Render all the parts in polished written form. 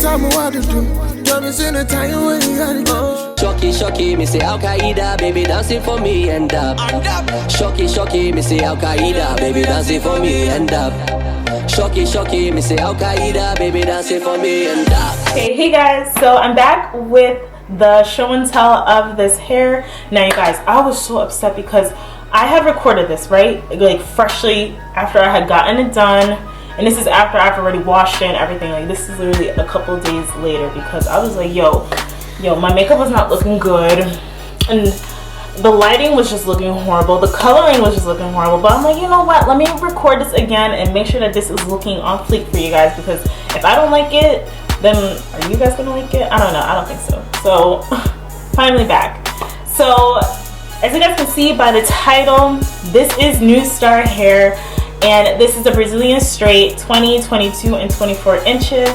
tell me what to do. Tell me in the time when you gotta go. Shocky, shocky, me say Al Qaeda, baby dancing for me and up. Shocky, shocky, me say Al Qaeda, baby dancing for me and up. Shocky, shocky, me say Al Qaeda, baby dancing for me and up. Hey guys, so I'm back with the show and tell of this hair. Now you guys, I was so upset because I had recorded this, right? Like freshly after I had gotten it done. And this is after I've already washed it and everything. Like this is literally a couple of days later because I was like, yo, my makeup was not looking good. And the lighting was just looking horrible. The coloring was just looking horrible. But I'm like, you know what? Let me record this again and make sure that this is looking on fleek for you guys. Because if I don't like it, then are you guys gonna like it? I don't know. I don't think so. So finally back. So as you guys can see by the title, this is New Star hair. And this is a Brazilian straight, 20, 22, and 24 inches.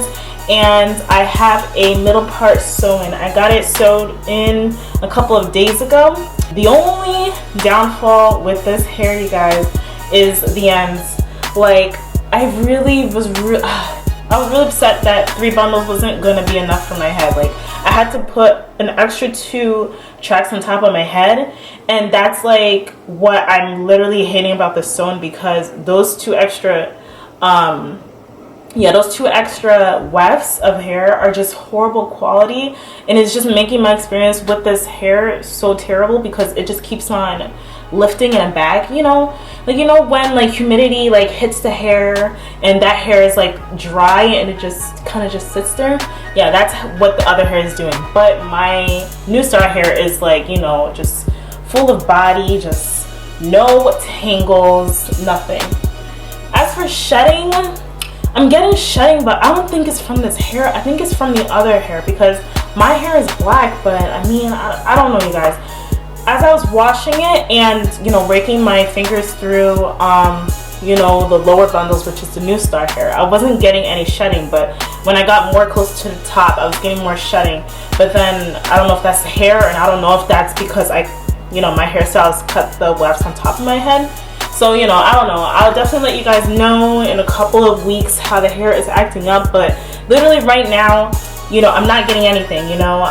And I have a middle part sewn. I got it sewed in a couple of days ago. The only downfall with this hair, you guys, is the ends. Like, I was really upset that 3 bundles wasn't gonna be enough for my head. Like, I had to put an extra 2 tracks on top of my head, and that's like what I'm literally hating about the sewn, because those 2 extra those 2 extra wefts of hair are just horrible quality, and it's just making my experience with this hair so terrible because it just keeps on lifting and back, you know, like, you know, when like humidity like hits the hair and that hair is like dry and it just kind of just sits there. Yeah, that's what the other hair is doing. But my New Star hair is like, you know, just full of body, just no tangles, nothing. As for shedding, I'm getting shedding, but I don't think it's from this hair. I think it's from the other hair because my hair is black. But I mean, I don't know, you guys. As I was washing it and, you know, raking my fingers through, you know, the lower bundles, which is the New Star hair, I wasn't getting any shedding. But when I got more close to the top, I was getting more shedding. But then I don't know if that's the hair, and I don't know if that's because you know, my hairstylist cut the wefts on top of my head. So, you know, I don't know. I'll definitely let you guys know in a couple of weeks how the hair is acting up. But literally right now, you know, I'm not getting anything, you know.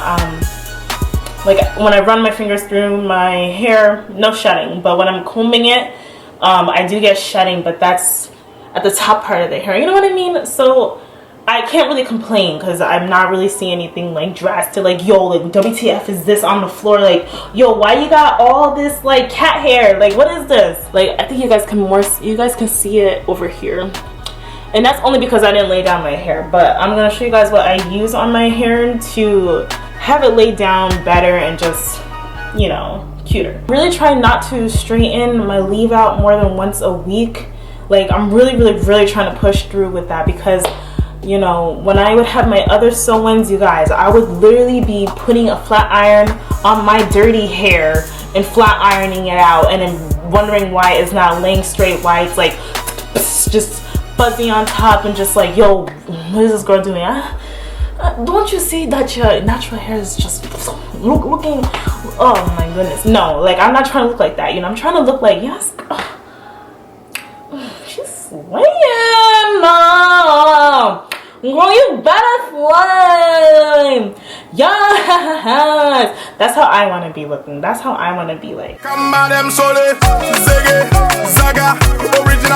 Like when I run my fingers through my hair, no shedding. But when I'm combing it, I do get shedding, but that's at the top part of the hair. You know what I mean? So I can't really complain because I'm not really seeing anything like drastic. Like, yo, like WTF is this on the floor? Like, yo, why you got all this like cat hair? Like, what is this? Like, I think you guys can see it over here. And that's only because I didn't lay down my hair. But I'm gonna show you guys what I use on my hair to have it laid down better and just, you know, cuter. Really try not to straighten my leave out more than once a week. Like, I'm really trying to push through with that because, you know, when I would have my other sew-ins, you guys, I would literally be putting a flat iron on my dirty hair and flat ironing it out and then wondering why it's not laying straight, why it's like just fuzzy on top and just like, yo, what is this girl doing? Don't you see that your natural hair is just looking, oh my goodness. No, like, I'm not trying to look like that, you know. I'm trying to look like, yes, she's swaying. Girl, you better flame. Yes, that's how I want to be looking. That's how I want to be like. Original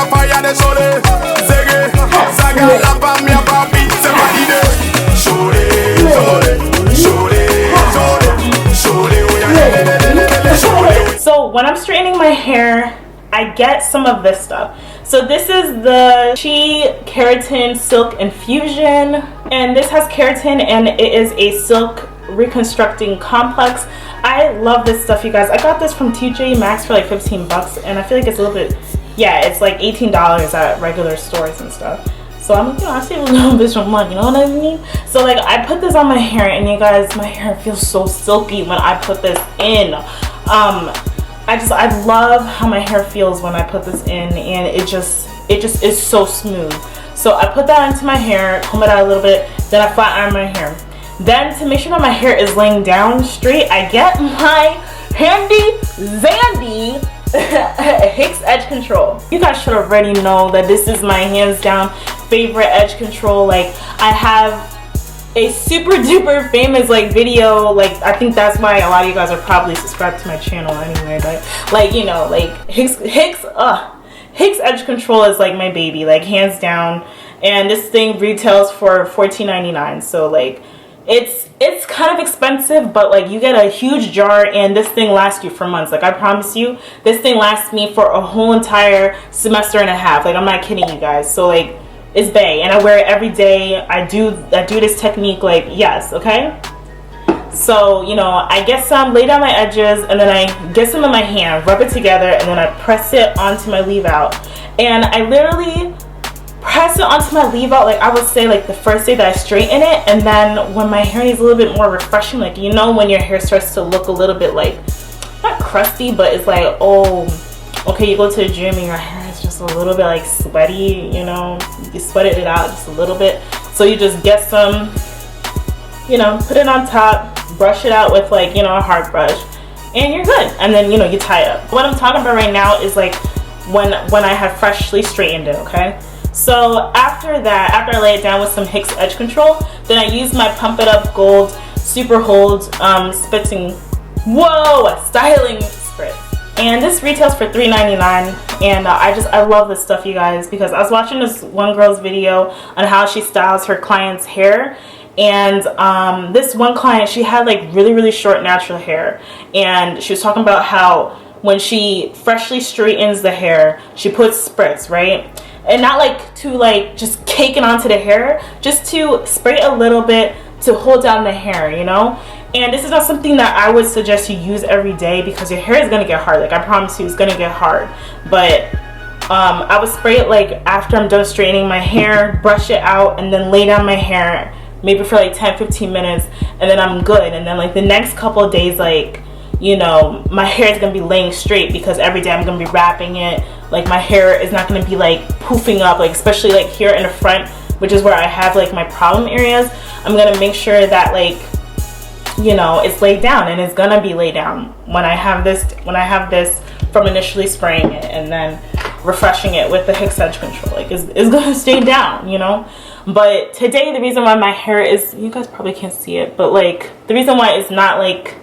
fire, the sole, zege, zaga, la pamia, papi, so when I'm straightening my hair, I get some of this stuff. So this is the Keratin Silk Infusion, and this has keratin, and it is a silk reconstructing complex. I love this stuff, you guys. I got this from TJ Maxx for like 15 bucks, and I feel like it's a little bit, yeah, it's like $18 at regular stores and stuff. So I'm like, you know, I save a little bit of money, you know what I mean? So like, I put this on my hair, and you guys, my hair feels so silky when I put this in. I love how my hair feels when I put this in, and it just is so smooth. So I put that into my hair, comb it out a little bit, then I flat iron my hair. Then to make sure that my hair is laying down straight, I get my handy Zandy Hicks edge control. You guys should already know that this is my hands down favorite edge control. Like, I have a super duper famous like video. Like I think that's why a lot of you guys are probably subscribed to my channel anyway. But like, you know, like Hicks edge control is like my baby, like hands down. And this thing retails for $14.99. So like it's kind of expensive, but like you get a huge jar and this thing lasts you for months. Like I promise you, this thing lasts me for a whole entire semester and a half. Like I'm not kidding you guys. So like it's bae, and I wear it every day. I do this technique, like, yes, okay? So, you know, I get some, lay down my edges, and then I get some in my hand, rub it together, and then I press it onto my leave out. And I literally press it onto my leave out, like I would say like the first day that I straighten it, and then when my hair needs a little bit more refreshing, like, you know, when your hair starts to look a little bit like, not crusty, but it's like, oh, okay, you go to the gym and your hair is just a little bit like sweaty, you know, you sweated it out just a little bit. So you just get some, you know, put it on top, brush it out with like, you know, a hard brush, and you're good. And then, you know, you tie it up. What I'm talking about right now is like when I have freshly straightened it, okay? So after that, after I lay it down with some Hicks edge control, then I use my Pump It Up Gold Super Hold styling spritz. And this retails for $3.99, and I love this stuff, you guys, because I was watching this one girl's video on how she styles her clients' hair, and this one client, she had like really short natural hair, and she was talking about how when she freshly straightens the hair, she puts spritz, right? And not like to like just cake it onto the hair, just to spray a little bit to hold down the hair, you know? And this is not something that I would suggest you use every day because your hair is gonna get hard. Like I promise you, it's gonna get hard. But I would spray it like after I'm done straightening my hair, brush it out, and then lay down my hair maybe for like 10-15 minutes, and then I'm good. And then like the next couple of days, like, you know, my hair is gonna be laying straight because every day I'm gonna be wrapping it. Like my hair is not gonna be like poofing up, like especially like here in the front, which is where I have like my problem areas. I'm gonna make sure that like, you know, it's laid down, and it's gonna be laid down when I have this from initially spraying it and then refreshing it with the Hicks edge control. Like it's gonna stay down, you know. But today, the reason why my hair is, you guys probably can't see it, but like the reason why it's not like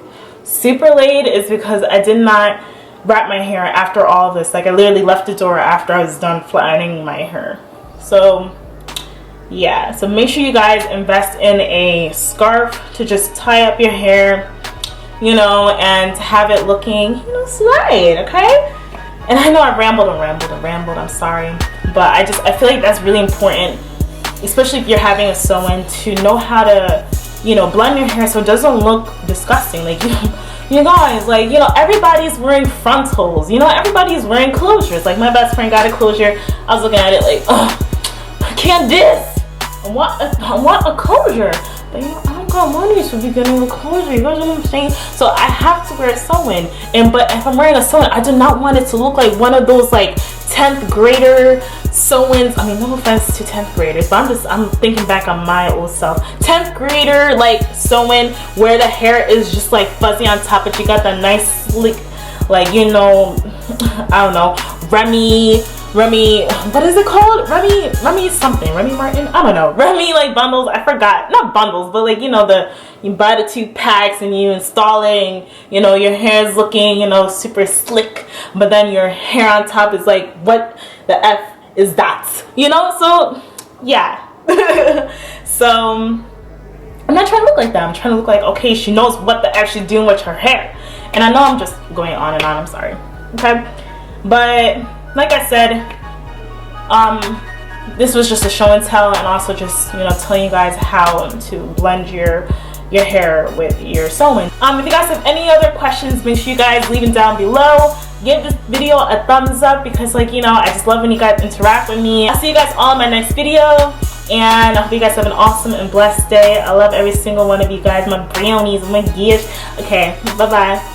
super laid is because I did not wrap my hair after all of this. Like I literally left the door after I was done flattening my hair. So yeah, so make sure you guys invest in a scarf to just tie up your hair, you know, and have it looking, you know, slight, okay? And I know I rambled, I'm sorry, but I feel like that's really important, especially if you're having a sew-in, to know how to, you know, blend your hair so it doesn't look disgusting. Like, you guys, like, you know, everybody's wearing frontals, you know, everybody's wearing closures. Like my best friend got a closure. I was looking at it like, I can't this. I want a closure, but you know, I don't got money to be getting a closure. You guys know what I'm saying? So I have to wear a sew-in, but if I'm wearing a sew-in, I do not want it to look like one of those like 10th grader sew-ins. I mean, no offense to 10th graders, but I'm thinking back on my old self. 10th grader like sew-in where the hair is just like fuzzy on top, but you got that nice slick, like, you know, I don't know, Remy, what is it called? Remy something, Remy Martin? I don't know. Remy like bundles, I forgot. Not bundles, but like, you know, you buy the 2 packs and you install it, and you know, your hair is looking, you know, super slick, but then your hair on top is like, what the F is that? You know, so yeah. So I'm not trying to look like that. I'm trying to look like, okay, she knows what the F she's doing with her hair. And I know I'm just going on and on, I'm sorry. Okay? But like I said, this was just a show and tell, and also just, you know, telling you guys how to blend your hair with your sewing. If you guys have any other questions, make sure you guys leave them down below. Give this video a thumbs up because, like, you know, I just love when you guys interact with me. I'll see you guys all in my next video, and I hope you guys have an awesome and blessed day. I love every single one of you guys, my brownies, my gifts. Okay, bye bye.